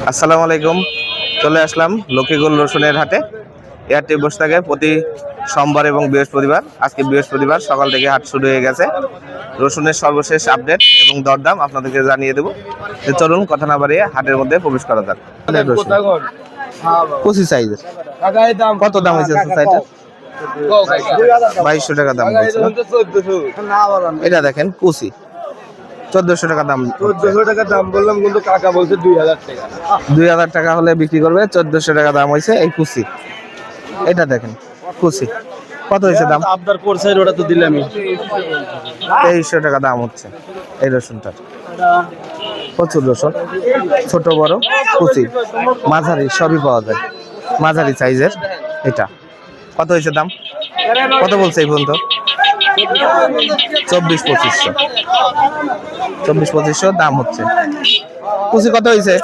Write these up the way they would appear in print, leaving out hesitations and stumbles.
আসসালামু আলাইকুম। চলে আসলাম লক্ষ্মীগঞ্জ রসুনের হাটে। এই হাটটি বসে থাকে প্রতি সোমবার এবং বৃহস্পতিবার। আজকে বৃহস্পতিবার সকাল থেকে হাট শুরু হয়ে গেছে। রসুনের সর্বশেষ আপডেট এবং দরদাম আপনাদেরকে জানিয়ে দেবো। চলুন কথা না বাড়িয়ে হাটের মধ্যে প্রবেশ করা যাক। কুচি সাইজের কত দাম হয়েছে? 2200 টাকা দাম বলছে। এটা দেখেন কুচি 1400 টাকা দাম। 1400 টাকা দাম বললাম, কিন্তু কাকা বলছে 2000 টাকা। 2000 টাকা হলে বিক্রি করবে। 1400 টাকা দাম হয়েছে এই কুচি। এটা দেখেন কুচি কত হয়েছে দাম? আপনার করছে ওটা তো দিলামই। 2300 টাকা দাম হচ্ছে এই রসুনটার। প্রচুর রসুন, ছোট বড় কুচি মাঝারি সবই পাওয়া যায়। মাঝারি সাইজের এটা কত হয়েছে দাম? কত বলছে এই পর্যন্ত? 24-2500 দাম হচ্ছে। কুচি কত হয়েছে?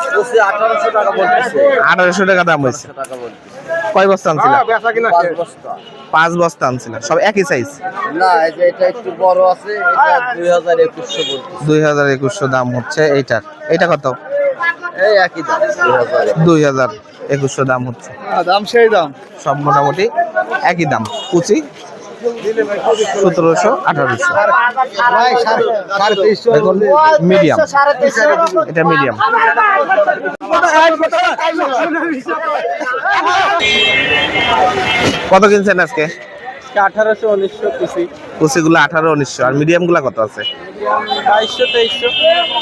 1800 টাকা দাম হয়েছে। কয় বস্তা আনছিল? 5 বস্তা আনছিল। সব একই সাইজ না, এটা একটু বড় আছে, এটা 2100 বলছে। 2200 দাম হচ্ছে এইটার। এটা কত? এই একই দাম, 2200 দাম হচ্ছে। দাম সেই দাম, সব মোটামুটি একই দাম। কুচি 1700-1800। দেখুন মিডিয়াম, এটা মিডিয়াম। কত কিনছেন আজকে? 1800-1900 কুচি। কুচিগুলো 1800-1900 আর মিডিয়াম গুলা কত আছে? 2200-2300।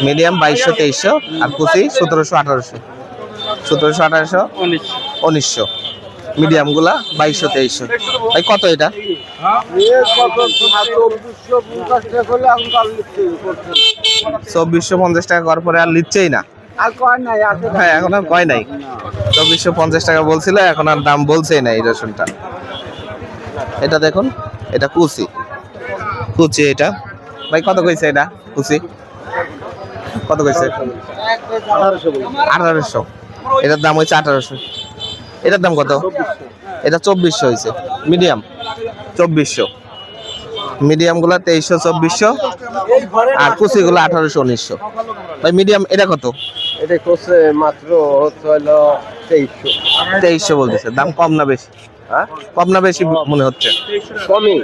মিডিয়াম 2200-2300 আর কুচি 1700-1800। 1700-1800-1900। মিডিয়াম গুলা 2200-2300। ভাই কত এটা? 2450 টাকা করার পরে আর লিখছেই না। হ্যাঁ, এখন আর কয় নাই। 2450 টাকা বলছিল, এখন আর দাম বলছেই না এই রসুনটা। এটা দেখুন, এটা কুচি কুচি। এটা ভাই কত কইছে? এটা কুচি কত কইছে? 1800। এটার দাম হয়েছে 1800। এটার দাম কত? এটা 2400 হয়েছে। মিডিয়াম 2400। মিডিয়াম গুলা 2300-2400 আর কুচি গুলা 1800-1900। ভাই মিডিয়াম এটা কত? এটা করছে মাত্র হচ্ছে হলো 2300 বলতেছে। দাম কম না বেশি? হ্যাঁ, কম না বেশি মনে হচ্ছে? কমই।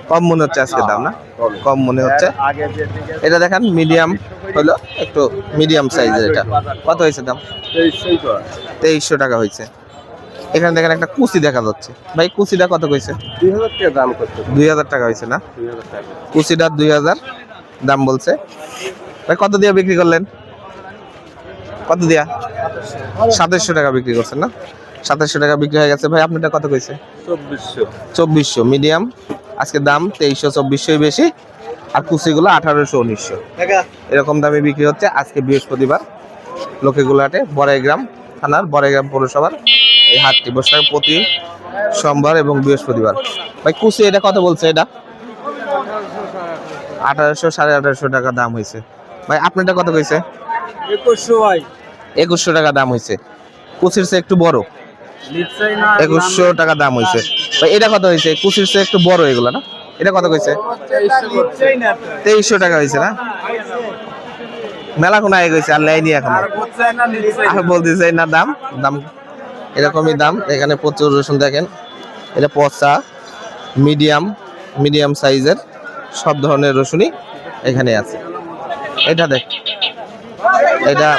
কম মনে হচ্ছে আজকে দাম না? কম মনে হচ্ছে। আগে যে এটা দেখেন মিডিয়াম হলো, একটু মিডিয়াম সাইজের। এটা কত হয়েছে দাম? 2300 টাকা হয়েছে। এখানে দেখেন একটা কুচি দেখা যাচ্ছে। ভাই কুচিটা কত কইছে? 2000 টাকা দাম করতে। 2000 টাকা হয়েছে না? 2000 টাকা কুচিটা 2000 দাম বলছে। ভাই কত দিয়ে বিক্রি করলেন? কত দিয়া? 2700 টাকা বিক্রি করছেন না? 2700 টাকা বিক্রি হয়ে গেছে। ভাই আপনারটা কত কইছে? 2400। মিডিয়াম আজকে দাম 2300-2400 বেশি আর কুচিগুলো 1800-1900 এরকম দামে বিক্রি হচ্ছে আজকে বৃহস্পতিবার লক্ষ্মীগঞ্জ হাটে, বড়াইগ্রাম থানার বড়াইগ্রাম পৌরসভার এই হাটটি বসে থাকে প্রতি সোমবার এবং বৃহস্পতিবার। ভাই কুচি এটা কত বলছে? এটা 1800-1850 টাকা দাম হয়েছে। ভাই আপনারটা কত কইছে? 2100 ভাই। 2100 টাকা দাম হয়েছে। কুচির চেয়ে একটু বড় 2100 টাকা দাম হয়েছে। ভাই এটা কত হয়েছে? কুচির চেয়ে একটু বড় এগুলো না? এটা কত কইছে? 2300 টাকা হয়েছে না? মেলা কোন আগে গেছে আর লাইনি এখন আর বলতেছে না। দাম দাম এরকমই দাম। এখানে প্রচুর রসুন দেখেন। এটা পচা মিডিয়াম সাইজের সব ধরনের রসুনই এখানে আছে। এটা দেখ, এটা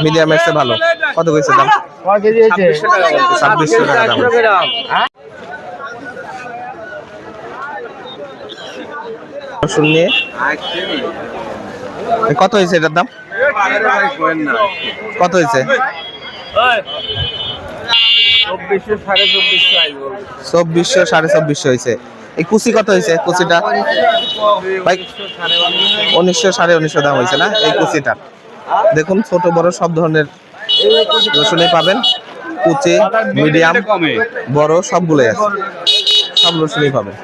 মিডিয়াম এর চেয়ে ভালো। কত কইছে দাম? 2600 টাকা দাম। রসুন নিয়ে কত হয়েছে এটার দাম? কত হয়েছে? 2400-2450 হয়েছে। এই কুচি কত হয়েছে? কুচিটা ভাই 1900-1950 দাম হয়েছে না এই কুচিটা? দেখুন ছোট বড় সব ধরনের রসুনই পাবেন। কুচি মিডিয়াম বড় সবগুলোই আছে, সব রসুনই পাবেন।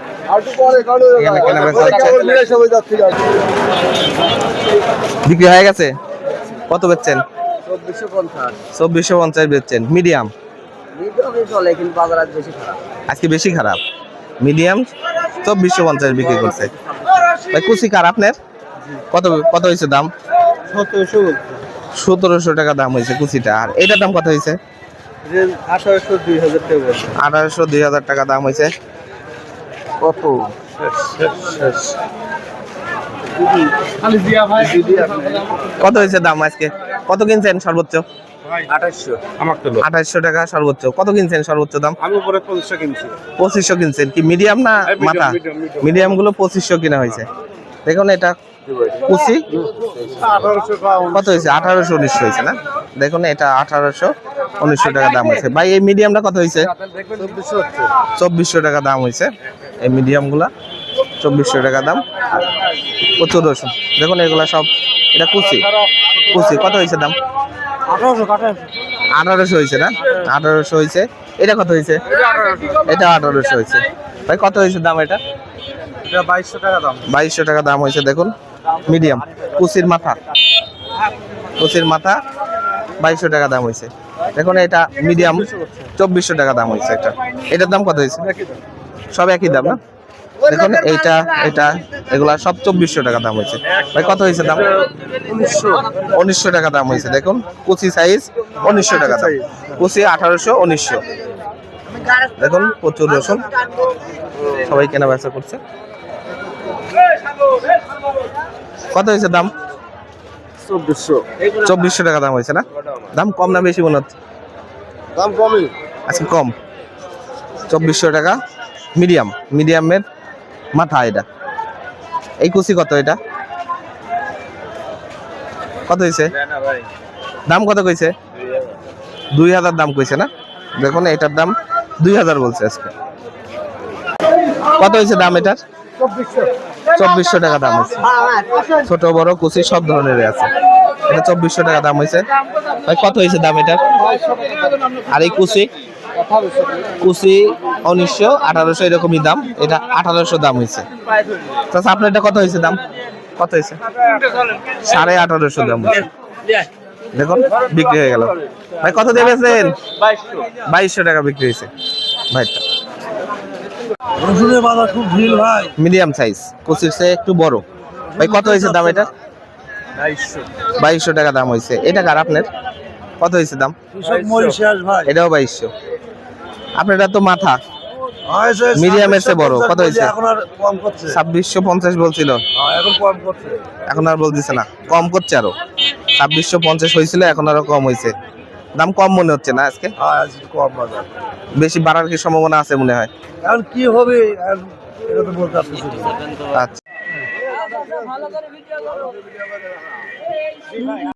এখানে কেনা বেচা হচ্ছে। বিক্রি হয়ে গেছে? কত বেচছেন? 2450 বেচছেন। মিডিয়াম আজকে বেশি খারাপ। মিডিয়াম 2450 বিক্রি করছে। ভাই কুচি কার আপনার? কত কত হয়েছে দাম? 1700 1700 টাকা দাম হয়েছে কুচিটা। আর এটার দাম কত হয়েছে? 1800 2000 টাকা বলছে। 1800 2000 টাকা দাম হয়েছে। কত কত হয়েছে দাম আজকে? কত কিনছেন সর্বোচ্চ? 2800 আমার তো 2800 টাকা সর্বোচ্চ। কত কিনছেন সর্বোচ্চ দাম? আমি উপরে 2500 কিনছি। 2500 কিনছেন। কি মিডিয়াম না মাথা? মিডিয়াম গুলো 2500 কিনা হয়েছে। দেখুন এটা কুচি কত হয়েছে? 1800 1900 হয়েছে না? দেখুন এটা 1800 1900 টাকা দাম হয়েছে। ভাই এই মিডিয়ামটা কত হয়েছে? 2400 টাকা দাম হয়েছে। এই মিডিয়াম গুলা 2400 টাকা দাম। প্রচুর রসুন দেখুন এগুলা সব। এটা কুচি কুচি কত হয়েছে দাম? 1800 হয়েছে না? 1800 হয়েছে। এটা কত হয়েছে? এটা 1800 হয়েছে। ভাই কত হয়েছে দাম? এটা 2200 টাকা দাম। 2200 টাকা দাম হয়েছে। দেখুন মিডিয়াম কুচির মাথা, কুচির মাথা 2200 টাকা দাম হয়েছে। দেখুন এটা মিডিয়াম 2400 টাকা দাম হয়েছে। এটা এটার দাম কত হয়েছে? সব একই দাম না? দেখুন এইটা এটা এগুলা সব 2400 টাকা দাম হয়েছে। ভাই কত হয়েছে দাম? 1900 টাকা দাম হয়েছে। দেখুন কুচি সাইজ 1900 টাকা দাম। কুচি 1800 1900। দেখুন প্রচুর রসুন সবাই কেনা বেচা করছে। কত হয়েছে দাম? 2400 টাকা দাম হয়েছে না? দাম কম না বেশি মনে হচ্ছে? দাম কমই আজকে কম। 2400 টাকা মিডিয়াম, মিডিয়ামের মাথা এটা। এই কুচি কত? এটা কত হয়েছে? দাম কত কইছে? 2000 দাম কইছে না? দেখুন এটার দাম 2000 বলছে আজকে। কত হয়েছে দাম এটার? 2400 টাকা দাম হয়েছে। ছোট বড় কুচি সব ধরনের আছে। এটা 2400 টাকা দাম হয়েছে। ভাই কত হয়েছে দাম এটার? আর এই কুচি কুচি 1900 1800 এরকমই দাম। এটা 1800 দাম হয়েছে। আচ্ছা আপনার এটা কত হয়েছে দাম? কত হয়েছে? 1850 দাম হয়েছে। দেখুন বিক্রি হয়ে গেল। ভাই কত দিয়ে বেচলেন? 2200 টাকা বিক্রি হয়েছে ভাইটা। রসুনের বাজার খুব ভিড় ভাই। মিডিয়াম সাইজ কুচির চেয়ে একটু বড়। ভাই কত হয়েছে দাম এটা? 2200 টাকা দাম হয়েছে। এটা কার আপনার? কত হয়েছে দাম? কৃষক মরিশাস ভাই। এটাও 2200। আপনার এটা তো মাথা মিডিয়ামের চেয়ে বড়। কত হয়েছে? এখন আর কম করছে। 2650 বলছিল, এখন কম করছে। এখন আর বলতেছে না, কম করছে আরো। 2650 হয়েছিল, এখন আরো কম হয়েছে। দাম কম মনে হচ্ছে না আজকে? আজকে কম বাজার। বেশি বাড়ার কি সম্ভাবনা আছে মনে হয়? এখন কি হবে এটা তো বলতে পারতেছি না। আচ্ছা